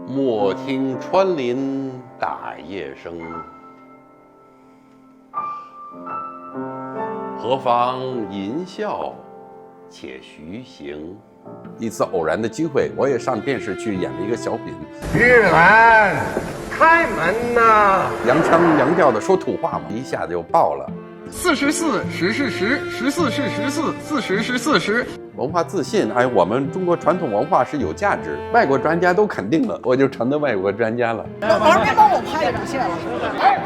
莫聽穿林打葉聲，何妨吟啸且徐行。一次偶然的机会，我也上电视去演了一个小品。玉兰，开门呐！洋腔洋调的说土话嘛，一下就爆了。44十是10，14是14，40是40。文化自信，哎，我们中国传统文化是有价值，外国专家都肯定了，我就成了外国专家了。老师别帮我拍主线了。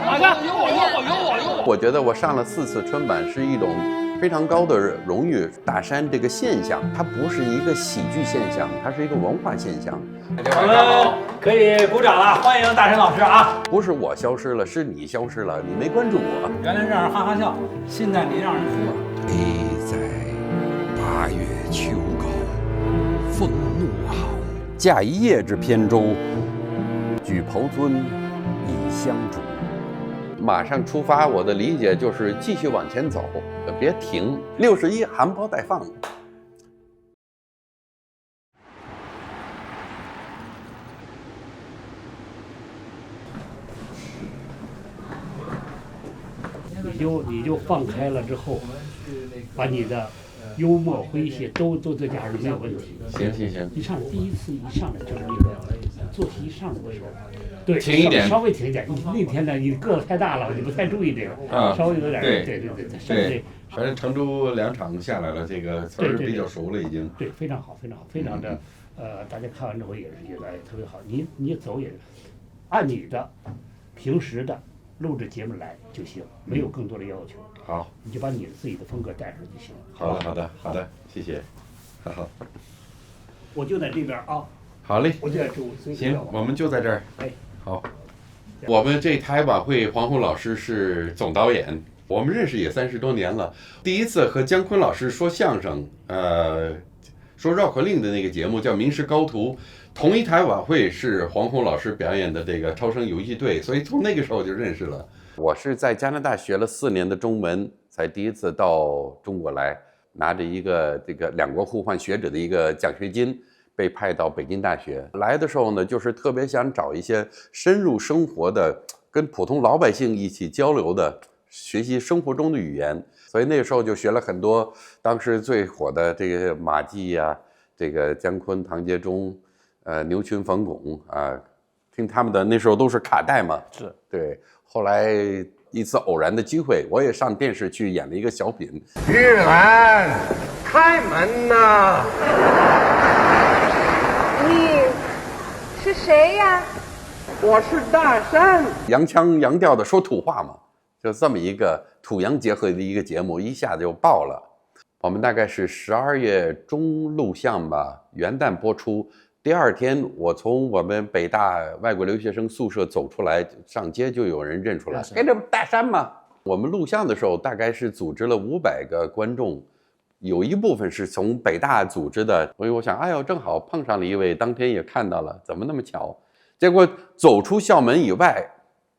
哪个？有我。我觉得我上了4次春晚是一种非常高的荣誉。大山这个现象，它不是一个喜剧现象，它是一个文化现象。我们可以鼓掌了，欢迎大山老師啊！不是我消失了，是你消失了，你没關注我。原來讓人哈哈笑，現在你讓人哭了。悲在8月秋高風怒號，駕一葉之扁舟，舉匏樽以相屬。馬上出發，我的理解就是繼續往前走，別停。61含苞待放。你就放開了之後，把你的幽默詼諧都再加入沒有問題。行。一上第一次一上來就是那個坐席一上來的時候，對，停一點，稍微停一點。那天呢，你個子太大了，你不太注意這個，稍微有點對。反正成都2場下來了，這個詞兒比較熟了已經。對，非常好，非常的，大家看完之後也是覺得特別好。你走也按你的平時的錄製節目來就行，沒有更多的要求。好，你就把你自己的風格帶上就行。好的，謝謝。好，我就在這邊啊。好嘞，我就在這。行，我們就在這兒。哎，好。我們這台晚會，黃宏老師是總導演，我們認識也30多年了。第一次和姜昆老師說相聲，說繞口令的那個節目叫《名師高徒》。同一台晚會是黃宏老師表演的這個超生遊擊隊，所以從那個時候就認識了。我是在加拿大學了4年的中文，才第一次到中國來，拿着一個這個兩國互換學者的一個獎學金，被派到北京大學。來的時候呢，就是特別想找一些深入生活的，跟普通老百姓一起交流的，學習生活中的語言。所以那個時候就學了很多當時最火的這個馬季呀，這個姜昆、唐傑忠。牛群、馮鞏啊，聽他們的那時候都是卡帶嘛，是對。後來一次偶然的機會，我也上電視去演了一個小品。玉蘭，開門吶！你是誰呀？我是大山。洋腔洋調的說土話嘛，就這麼一個土洋結合的一個節目，一下就爆了。我們大概是12月中錄像吧，元旦播出。第2天，我從我們北大外國留學生宿舍走出來，上街就有人認出來，哎，這不大山嗎？我們錄像的時候，大概是組織了500個觀眾，有一部分是從北大組織的，所以我想，哎呦，正好碰上了一位，當天也看到了，怎麼那麼巧？結果走出校門以外，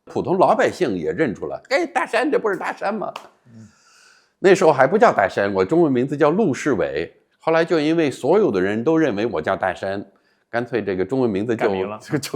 普通老百姓也認出來，哎，大山，這不是大山嗎？那時候還不叫大山，我中文名字叫陸世偉，後來就因為所有的人都認為我叫大山。乾脆這個中文名字就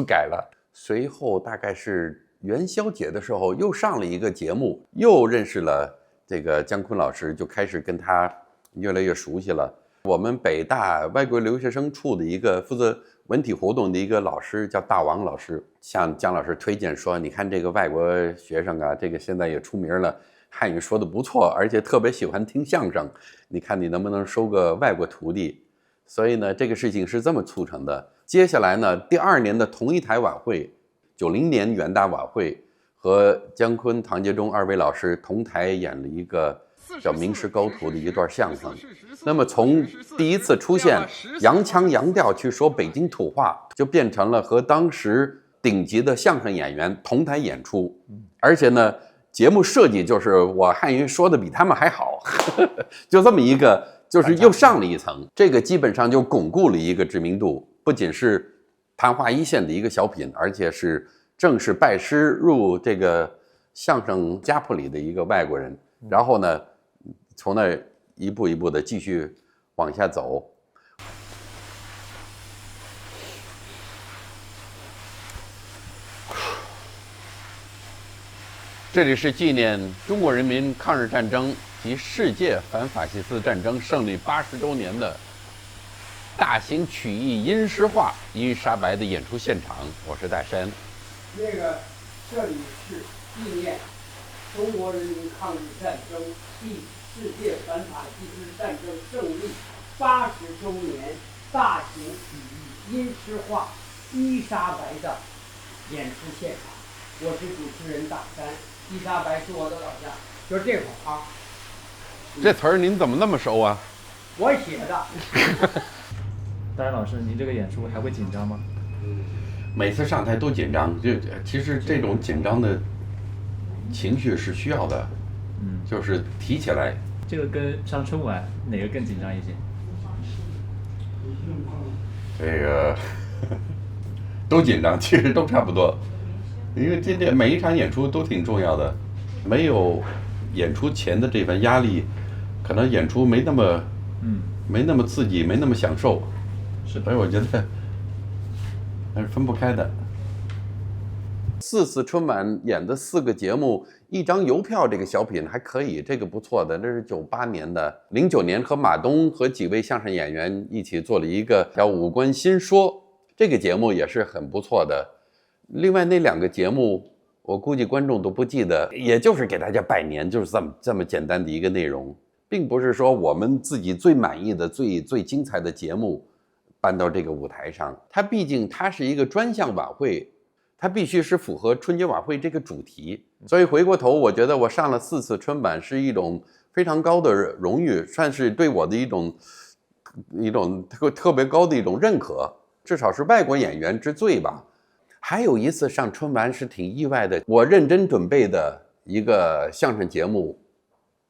改了。隨後大概是元宵節的時候，又上了一個節目，又認識了這個姜昆老師，就開始跟他越來越熟悉了。我們北大外國留學生處的一個負責文體活動的一個老師叫大王老師，向姜老師推薦說，你看這個外國學生啊，這個現在也出名了，漢語說得不錯，而且特別喜歡聽相聲，你看你能不能收個外國徒弟？所以呢，這個事情是這麼促成的。接下來呢，第2年的同一台晚會，90年元旦晚會，和姜昆、唐傑忠2位老師同台演了一個叫《名師高徒》的一段相聲。那麼從第一次出現洋腔洋調去說北京土話，就變成了和當時頂級的相聲演員同台演出。而且呢，節目設計就是我漢語說的比他們還好，就這麼一個。就是又上了一層，這個基本上就鞏固了一個知名度，不僅是曇花一現的一個小品，而且是正式拜師入這個相聲家譜裡的一個外國人。然後呢，從那一步一步的繼續往下走。這裡是紀念中國人民抗日戰爭及世界反法西斯戰爭勝利80周年的大型曲藝音诗画《伊莎白》的演出现场，我是大山。这里是纪念中国人民抗日戰爭暨世界反法西斯戰爭勝利80周年大型曲藝音詩畫《伊莎白》的演出现场。我是主持人大山，伊莎白是我的老家，就是这会儿啊。这词儿您怎么那么熟啊？我写的。大山老師，您這個演出還會緊張嗎？每次上台都緊張，其實這種緊張的情緒是需要的，就是提起來。這個跟上春晚哪個更緊張一些？這個都緊張，其實都差不多。因為今天每一場演出都挺重要的，沒有演出前的這份壓力，可能演出沒那麼刺激，沒那麼享受，所以我覺得還是分不開的。4次春晚演的4個節目，一張郵票這個小品還可以，這個不錯的，那是98年的，09年和馬東和幾位相聲演員一起做了一個叫《五官新說》，這個節目也是很不錯的。另外那2個節目，我估計觀眾都不記得，也就是給大家拜年，就是這麼簡單的一個內容，並不是說我們自己最滿意的、最精彩的節目搬到這個舞台上。它畢竟它是一個專項晚會，它必須是符合春節晚會這個主題。所以回過頭，我覺得我上了4次春晚是一種非常高的榮譽，算是對我的一種特別高的一種認可，至少是外國演員之最吧。還有一次上春晚是挺意外的，我認真準備的一個相聲節目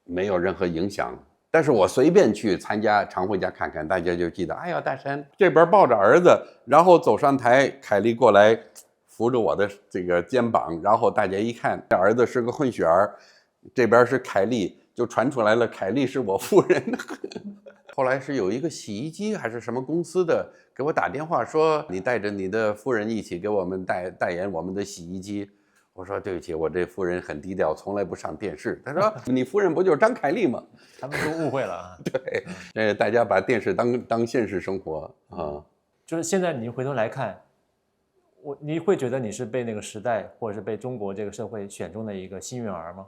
沒有任何影響，但是我隨便去參加常回家看看，大家就記得，哎呀，大山這邊抱着兒子，然後走上台，凱麗過來扶着我的這個肩膀，然後大家一看，這兒子是個混血兒，這邊是凱麗，就傳出來了，凱麗是我夫人。後來是有一個洗衣機還是什麼公司的給我打電話說，你帶着你的夫人一起給我們代言我們的洗衣機。我說對不起，我這夫人很低調，從來不上電視。他說你夫人不就是張凱麗嗎？他們都誤會了。對，大家把電視當現實生活啊。就是現在你回頭來看，你會覺得你是被那個時代或者是被中國這個社會選中的一個幸運兒嗎？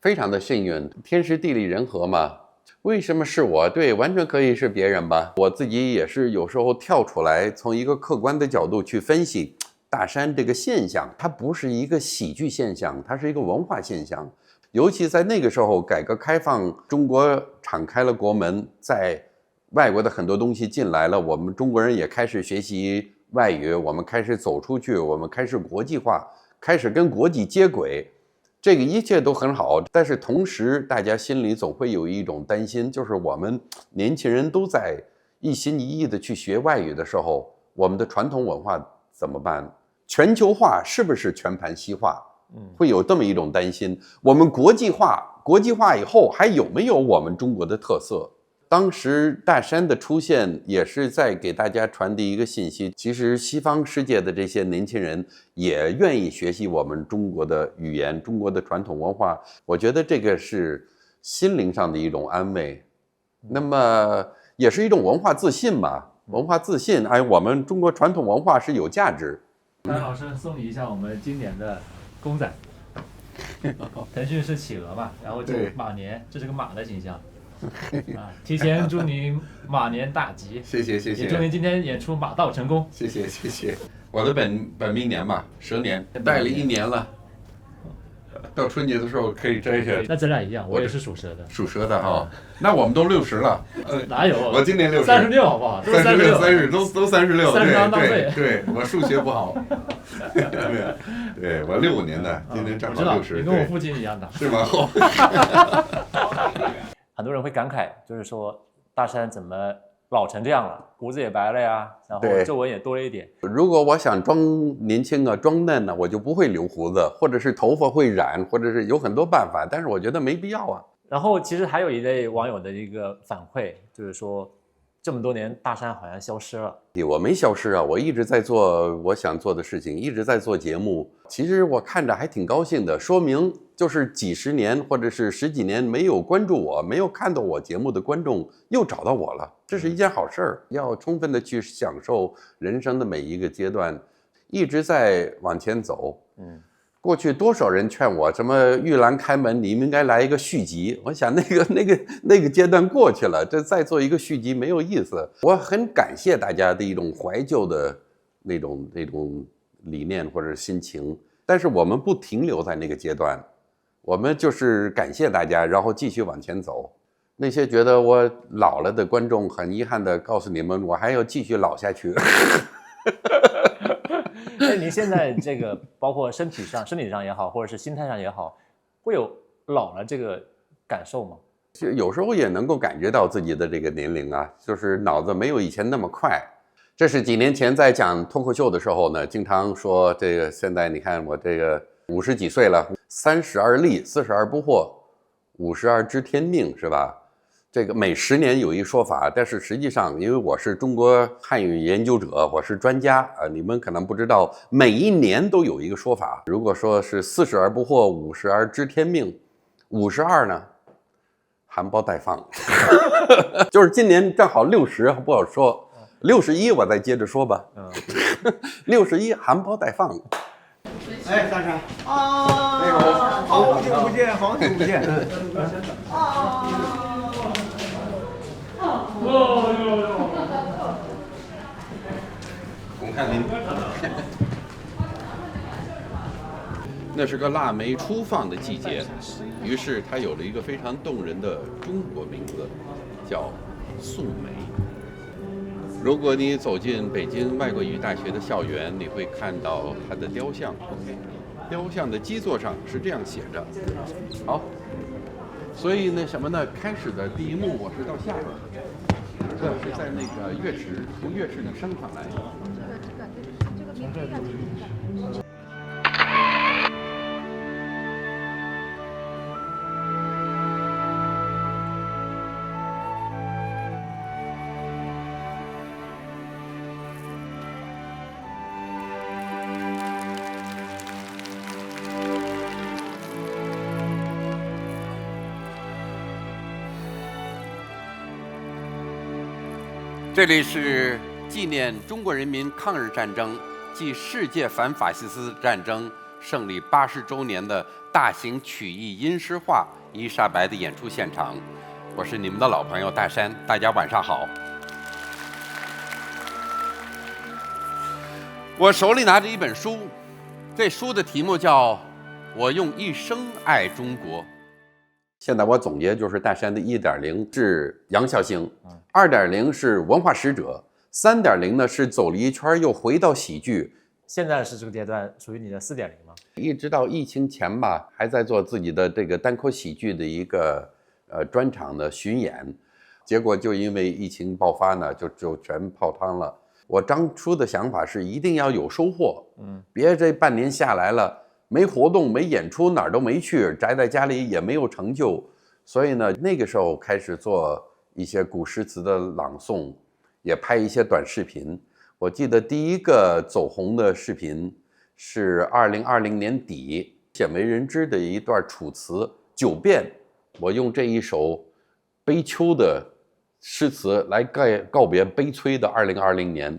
非常的幸運，天時地利人和嘛。為什麼是我？對，完全可以是別人吧。我自己也是有時候跳出來，從一個客觀的角度去分析大山這個現象，它不是一個喜劇現象，它是一個文化現象。尤其在那個時候，改革開放，中國敞開了國門，在外國的很多東西進來了，我們中國人也開始學習外語，我們開始走出去，我們開始國際化，開始跟國際接軌。這個一切都很好，但是同時大家心裡總會有一種擔心，就是我們年輕人都在一心一意的去學外語的時候，我們的傳統文化怎麼辦？全球化是不是全盤西化？會有這麼一種擔心。我們國際化以後還有沒有我們中國的特色？當時大山的出現也是在給大家傳遞一個信息，其實西方世界的這些年輕人也願意學習我們中國的語言，中國的傳統文化。我覺得這個是心靈上的一種安慰，那麼也是一種文化自信嘛。文化自信，哎，我們中國傳統文化是有價值。大山老師送你一下我們經典的公仔，騰訊是企鵝嘛，然後就馬年，這是個馬的形象。提前祝您馬年大吉，謝謝，也祝您今天演出馬到成功，謝謝。我的本命年嘛，蛇年，帶了1年了，到春節的時候可以摘下。那咱倆一樣，我也是屬蛇的。屬蛇的哈，那我們都60了。哪有？我今年60。36好不好？都36，都36。30當岁。對，我數學不好。對，我65年的，今年正好60。你跟我父親一樣大。是嗎？很多人會感慨，就是說大山怎麼老成這樣了，鬍子也白了呀，然後皺紋也多了一點。如果我想裝年輕啊，裝嫩呢，我就不會留鬍子，或者是頭髮會染，或者是有很多辦法，但是我覺得沒必要啊。然後其實還有一類網友的一個反饋，就是說這麼多年，大山好像消失了。我沒消失啊，我一直在做我想做的事情，一直在做節目。其實我看着还挺高興的，说明就是几十年或者是十幾年没有關注我、没有看到我節目的觀眾又找到我了，這是一件好事兒。要充分的去享受人生的每一個階段，一直在往前走。過去多少人勸我，什麼玉蘭開門，你們應該來一個續集。我想那個階段過去了，這再做一個續集沒有意思。我很感謝大家的一種懷舊的那種理念或者心情，但是我們不停留在那個階段，我們就是感謝大家，然後繼續往前走。那些覺得我老了的觀眾，很遺憾的告訴你們，我還要繼續老下去。那您現在这个包括身體上也好，或者是心態上也好，會有老了這個感受嗎？就有時候也能夠感覺到自己的這個年齡啊，就是腦子沒有以前那麼快。這是幾年前在講脫口秀的時候呢，經常說這個現在你看我這個50幾歲了，30而立，40而不惑，50而知天命，是吧？這個每10年有一說法，但是實際上，因為我是中國漢語研究者，我是專家啊，你們可能不知道，每一年都有一個說法。如果說是40而不惑，50而知天命，52呢，含苞待放，就是今年正好60，不好說，61我再接着說吧，61含苞待放。哎，大山啊，那個好久不見，好久不見。我看您，那是個臘梅初放的季節，於是它有了一個非常動人的中國名字，叫素梅。如果你走進北京外國語大學的校園，你會看到它的雕像，雕像的基座上是這樣寫着。好，所以那什麼呢？開始的第一幕我是到下邊，這是在那個樂池，從樂池裡升上來。從這走進去。這裡是紀念中國人民抗日戰爭暨世界反法西斯戰爭勝利80週年的大型曲藝音詩畫《伊莎白》的演出現場。我是你們的老朋友大山，大家晚上好。我手裡拿着一本書，這書的題目叫《我用一生愛中國》。現在我總結就是大山的1.0是楊孝興，2.0是文化使者，3.0呢是走了一圈又回到喜劇。現在是這個階段屬於你的4.0嗎？一直到疫情前吧，還在做自己的這個單口喜劇的一個專場的巡演，結果就因為疫情爆發呢，就全泡湯了。我當初的想法是一定要有收穫，別這半年下來了。沒活動沒演出，哪兒都沒去，宅在家裡也沒有成就，所以呢，那個時候開始做一些古詩詞的朗誦，也拍一些短視頻。我記得第一個走紅的視頻是2020年底鮮為人知的一段楚辭《九變》，我用這一首悲秋的詩詞來告別悲催的2020年。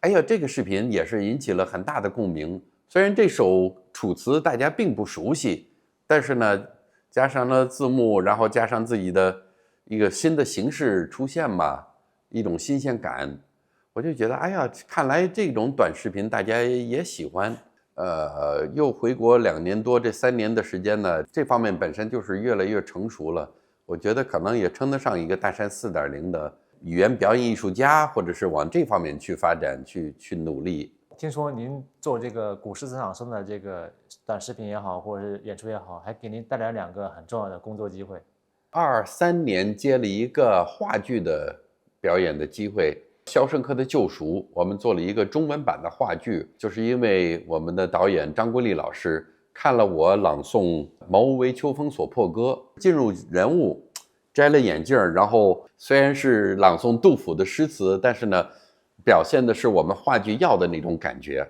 哎呀，這個視頻也是引起了很大的共鳴。雖然這首楚辭大家並不熟悉，但是呢，加上了字幕，然後加上自己的一個新的形式出現嘛，一種新鮮感，我就覺得，哎呀，看來這種短視頻大家也喜歡。又回國2年多，這3年的時間呢，這方面本身就是越來越成熟了。我覺得可能也稱得上一個大山4.0的語言表演藝術家，或者是往這方面去發展，去努力。聽說您做這個古詩詞朗誦的這個短視頻也好，或者是演出也好，還給您帶來2個很重要的工作機會。23年接了一個話劇的表演的機會，《肖申克的救贖》，我們做了一個中文版的話劇，就是因為我們的導演張國立老師看了我朗誦《茅屋為秋風所破歌》，進入人物，摘了眼鏡，然後雖然是朗誦杜甫的詩詞，但是呢，表現的是我們話劇要的那種感覺。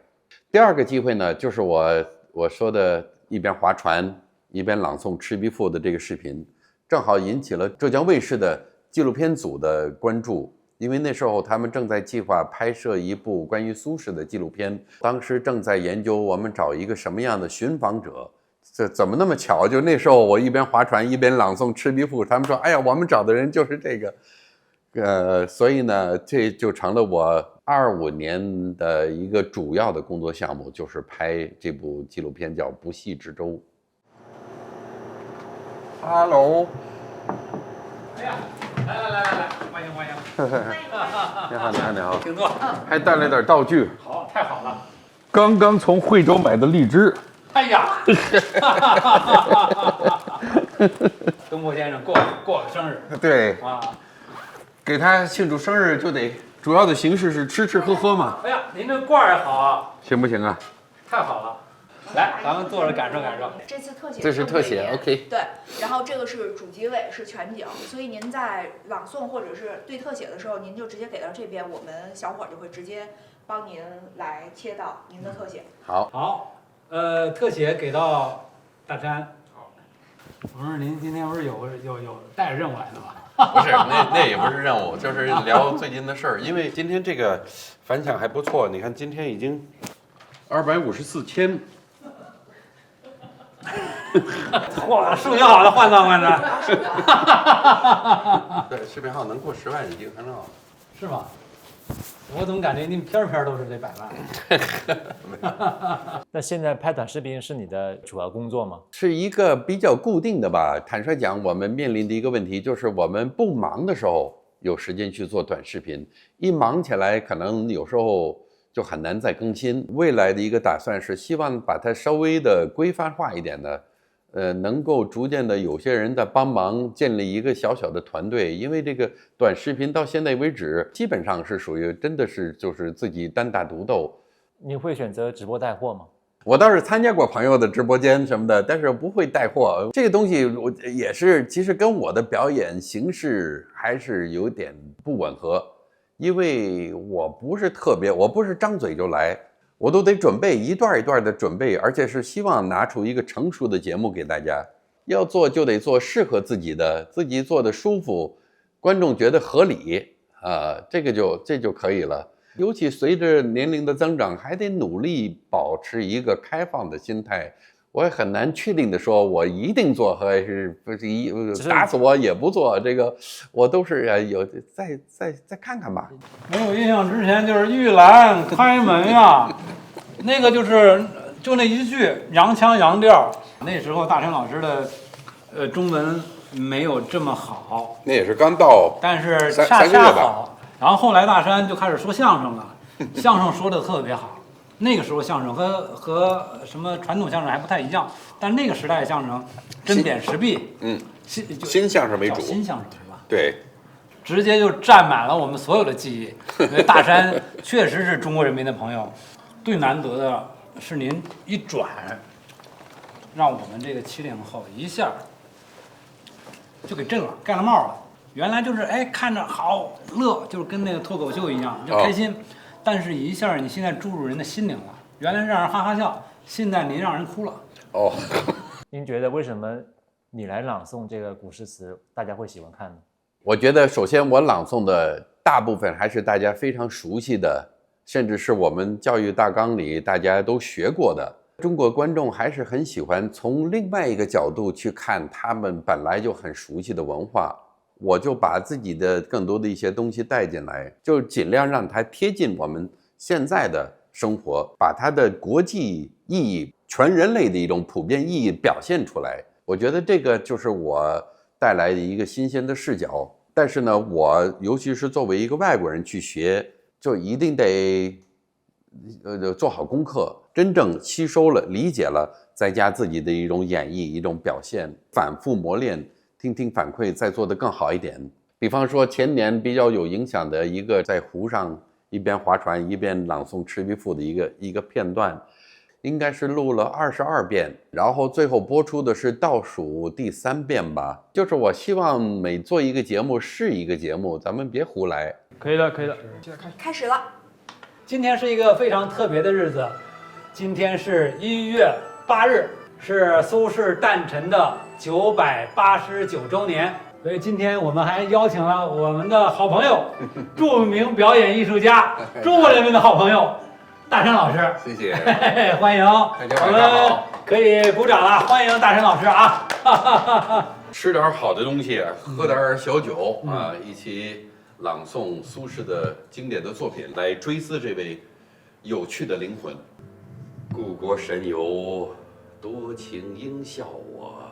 第二個機會呢，就是我說的一邊划船一邊朗誦《赤壁賦》的這個視頻，正好引起了浙江衛視的紀錄片組的關注，因為那時候他們正在計劃拍攝一部關於蘇軾的紀錄片，當時正在研究我們找一個什麼樣的尋訪者。這怎麼那麼巧？就那時候我一邊划船一邊朗誦《赤壁賦》，他們說：“哎呀，我們找的人就是這個。”所以呢，這就成了我25年的一個主要的工作項目，就是拍這部紀錄片，叫《不系之舟》。Hello。哎呀，來，歡迎。你好。请坐。還帶來點道具。好，太好了。剛剛從惠州買的荔枝。哎呀，东坡先生過生日，對啊，給他慶祝生日就得主要的形式是吃吃喝喝嘛。哎呀，您這罐兒好啊，行不行啊？太好了，來，咱們坐着感受感受。这次特写，這是特寫 ，OK。对，然後這個是主機位，是全景，所以您在朗誦或者是對特寫的時候，您就直接給到這邊，我們小夥就會直接幫您來切到您的特寫。好。特寫給到大山。不是您今天不是有帶着任務來的嗎？不是，那也不是任務，就是聊最近的事兒。因為今天這個反響還不錯，你看今天已經254千。嚯，數學好的換算换算。對，視頻號能過10萬已經很好了。是嗎？我怎麼感覺你篇篇都是這100萬？那現在拍短視頻是你的主要工作嗎？是一個比較固定的吧。坦率講，我們面臨的一個問題就是，我們不忙的時候有時間去做短視頻，一忙起來可能有時候就很難再更新。未來的一個打算是希望把它稍微的規範化一點的。能夠逐漸的有些人的幫忙建立一個小小的團隊，因為這個短視頻到現在為止基本上是屬於真的是就是自己單打獨鬥。你會選擇直播帶貨嗎？我倒是參加過朋友的直播間什麼的，但是不會帶貨。這個東西我也是其實跟我的表演形式還是有點不吻合，因為我不是張嘴就來。我都得準備一段一段的準備，而且是希望拿出一個成熟的節目給大家。要做就得做適合自己的，自己做的舒服，觀眾覺得合理啊，這就可以了。尤其隨着年齡的增長，還得努力保持一個開放的心態。我也很難確定的說，我一定做，還是不是打死我也不做。這個我都是有再看看吧。沒有印象之前就是玉蘭開門呀，那個就那一句洋腔洋調。那時候大山老師的中文沒有這麼好，那也是剛到，但是恰好。然後後來大山就開始說相聲了，相聲說的特別好。那個時候相聲和什麼傳統相聲還不太一樣，但那個時代的相聲針砭時弊，新相聲為主，新相声是吧？對，直接就占滿了我們所有的記憶。因為大山確實是中國人民的朋友，最難得的是您一轉，讓我們這個70後一下就給震了，蓋了帽了。原來就是看着好樂，就是跟那個脫口秀一樣，就開心。但是一下你現在注入人的心靈了，原來讓人哈哈笑，現在您讓人哭了。您覺得為什麼你來朗誦這個古詩詞，大家會喜歡看呢？我覺得首先我朗誦的大部分還是大家非常熟悉的，甚至是我們教育大綱裡大家都學過的。中國觀眾還是很喜歡從另外一個角度去看他們本來就很熟悉的文化。我就把自己的更多的一些東西帶進來，就盡量讓它貼近我們現在的生活，把它的國際意義、全人類的一種普遍意義表現出來。我覺得這個就是我帶來的一個新鮮的視角。但是呢，我尤其是作為一個外國人去學，就一定得做好功課，真正吸收了、理解了，再加自己的一種演繹、一種表現，反覆磨練。聽聽反饋，再做得更好一點。比方說前年比較有影響的一個在湖上一邊划船一邊朗誦《赤壁賦》的一個片段，應該是錄了22遍，然後最後播出的是倒數第3遍吧。就是我希望每做一個節目是一個節目，咱們別胡來。可以了，可以了。開始了。今天是一個非常特別的日子，今天是1月8日，是蘇軾誕辰的989周年。所以今天我們還邀請了我們的好朋友，著名表演藝術家，中國人民的好朋友大山老師。謝謝，歡迎，我們可以鼓掌了，歡迎大山老師啊！吃點好的東西，喝點小酒啊，一起朗誦蘇軾的經典的作品，來追思這位有趣的靈魂。故國神遊，多情應笑我，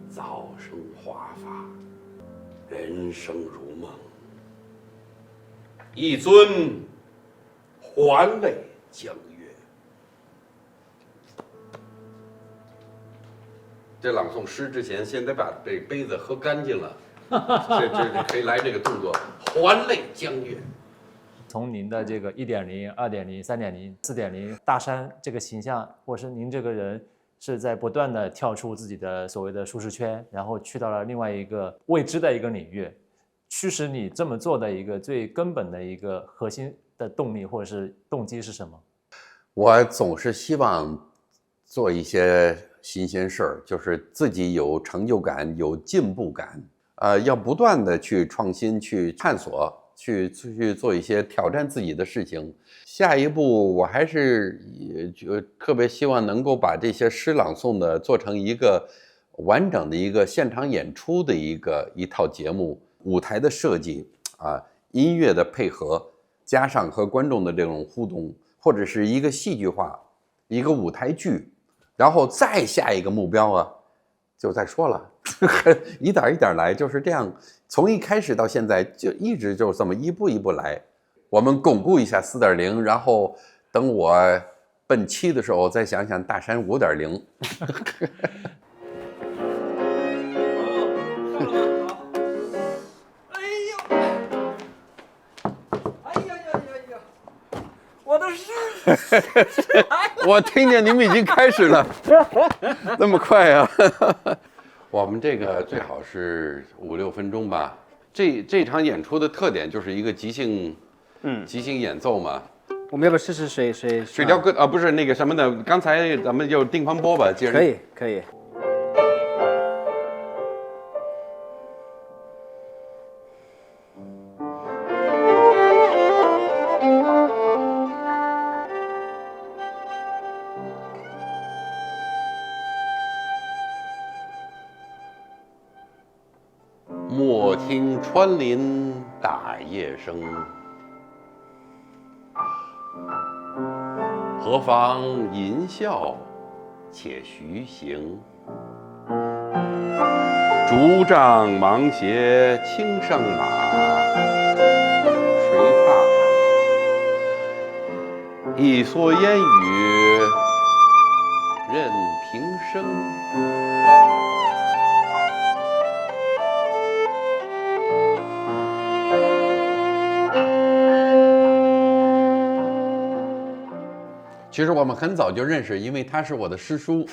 早生華髮，人生如夢。一尊還酹江月。这朗诵詩之前，先得把這杯子喝乾淨了。這可以來這個動作，還酹江月。從您的這個1.0、2.0、3.0、4.0，大山這個形象，或是您這個人，是在不斷的跳出自己的所謂的舒適圈，然後去到了另外一個未知的一個領域。驅使你這麼做的一個最根本的一個核心的動力或者是動機是什麼？我總是希望做一些新鮮事兒，就是自己有成就感、有進步感。要不斷的去創新、去探索、去做一些挑戰自己的事情。下一步，我還是特別希望能夠把這些詩朗誦的做成一個完整的一個現場演出的一套節目，舞台的設計啊，音樂的配合，加上和觀眾的這種互動，或者是一個戲劇化，一個舞台劇，然後再下一個目標啊，就再說了。一點一點來，就是這樣，從一開始到現在就一直就這麼一步一步來。我們鞏固一下4.0，然後等我奔7的時候再想想大山5.0。我的詩我听见你们已經開始了，那麼快啊！我們這個最好是5、6分鐘吧。這場演出的特點就是一個即興演奏嘛。我們要不試試水可以。莫聽穿林打葉聲，何妨吟啸且徐行。竹杖芒鞋輕勝馬，誰怕？一蓑煙雨任平生。其實我們很早就認識，因為他是我的師叔，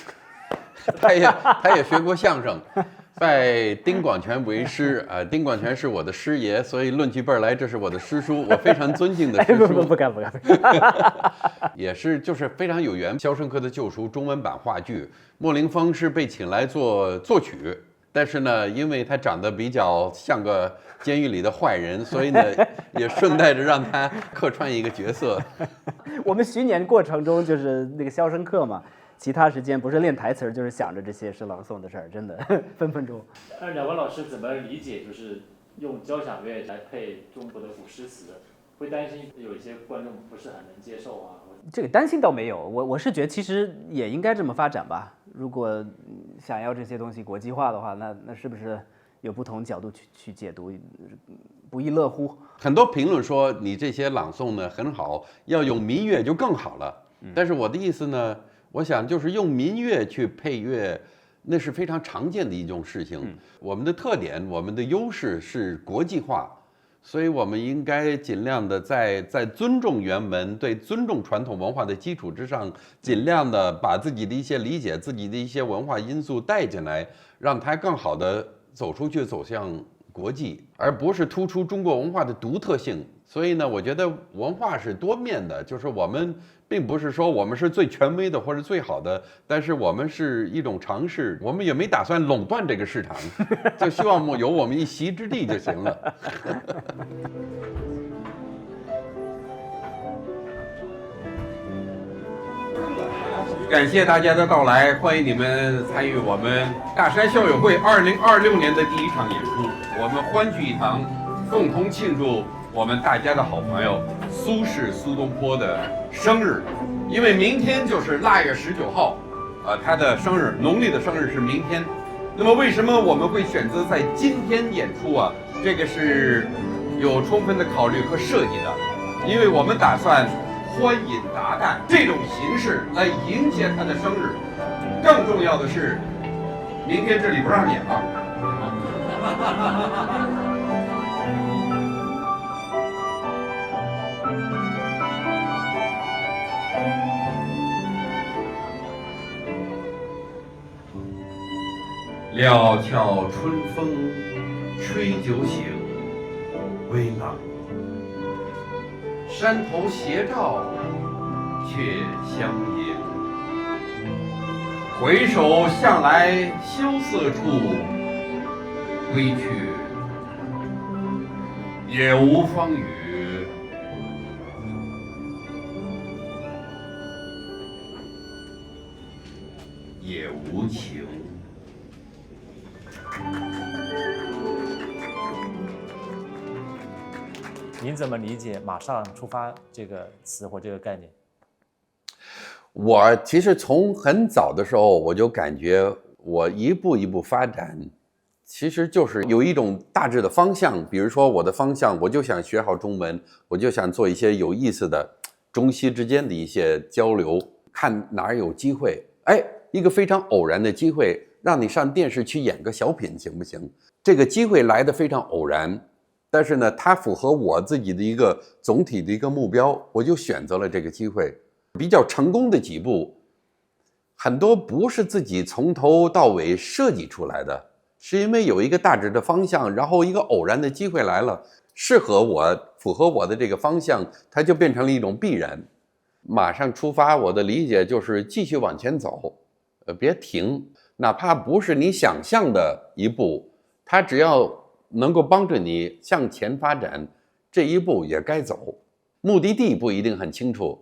他也學過相聲，拜丁廣泉為師啊。丁廣泉是我的師爺，所以論起輩兒來，這是我的師叔，我非常尊敬的師叔。不敢。也是就是非常有緣。《肖申克的救贖》中文版話劇，莫凌峰是被請來做作曲，但是呢，因為他長得比較像個監獄裡的壞人，所以呢，也順帶着讓他客串一個角色。我們巡演過程中就是那個《肖申克》嘛，其他時間不是練台詞，就是想着這些詩朗誦的事兒，真的分分鐘。兩位老師怎麼理解就是用交響樂來配中國的古詩詞？會擔心有一些觀眾不是很能接受啊？這個擔心倒沒有，我是覺得其實也應該這麼發展吧。如果想要這些東西國際化的話，那是不是有不同角度去解讀，不亦樂乎？很多評論說你這些朗誦呢很好，要用民樂就更好了。但是我的意思呢，我想就是用民樂去配樂，那是非常常見的一種事情。我們的特點，我們的優勢是國際化，所以我们應該盡量的在尊重原文、對尊重傳統文化的基礎之上，盡量的把自己的一些理解、自己的一些文化因素帶進來，讓它更好的走出去，走向國際，而不是突出中國文化的獨特性。所以呢，我覺得文化是多面的，就是我們並不是說我們是最權威的或者最好的，但是我們是一種嘗試，我們也沒打算壟斷這個市場，就希望有我們一席之地就行了。感謝大家的到來，歡迎你們參與我們大山校友會2026年的第一場演出，我們歡聚一堂，共同慶祝我們大家的好朋友蘇東坡的生日，因為明天就是臘月19號，他的生日，農曆的生日是明天。那麼為什麼我們會選擇在今天演出啊？這個是有充分的考慮和設計的，因為我們打算歡飲達旦這種形式來迎接他的生日。更重要的是，明天這裡不讓演了。料峭春風吹酒醒，微浪。山頭斜照却相迎。回首向來蕭瑟處，歸去也無芳語。也無情。您怎麼理解馬上出發這個詞或這個概念？我其實從很早的時候我就感覺我一步一步發展，其實就是有一種大致的方向。比如說我的方向，我就想學好中文，我就想做一些有意思的中西之間的一些交流，看哪兒有機會，哎，一個非常偶然的機會，讓你上電視去演個小品行不行？這個機會來得非常偶然，但是呢，它符合我自己的一個總體的一個目標，我就選擇了這個機會。比較成功的幾部，很多不是自己從頭到尾設計出來的，是因為有一個大致的方向，然後一個偶然的機會來了，適合我、符合我的這個方向，它就變成了一種必然。馬上出發，我的理解就是繼續往前走，別停，哪怕不是你想象的一步，它只要能夠幫助你向前發展，這一步也該走。目的地不一定很清楚，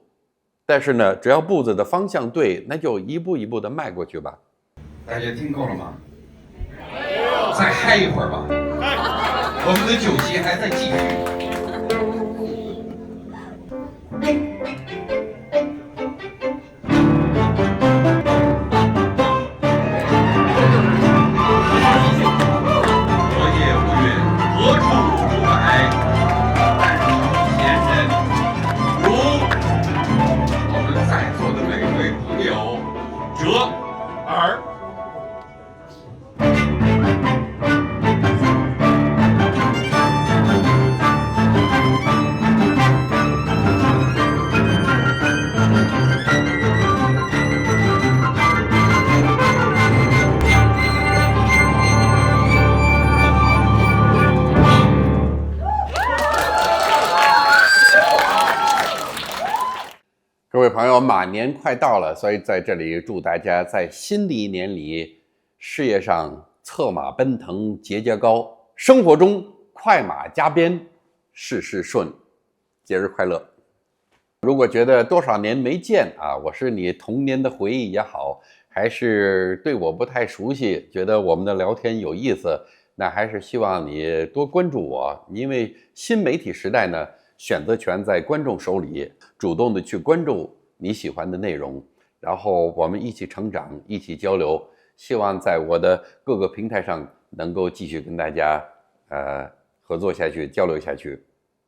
但是呢，只要步子的方向對，那就一步一步的邁過去吧。大家聽夠了嗎？再嗨一會兒吧，我們的酒席還在繼續。各位朋友，馬年快到了，所以在這裡祝大家在新的一年裡，事業上策馬奔騰，節節高；生活中快馬加鞭，事事順。節日快樂！如果覺得多少年沒見啊，我是你童年的回憶也好，還是對我不太熟悉，覺得我們的聊天有意思，那還是希望你多關注我，因為新媒體時代呢，選擇權在觀眾手裡，主動的去關注你喜歡的內容，然後我們一起成長，一起交流。希望在我的各個平台上能夠繼續跟大家合作下去，交流下去。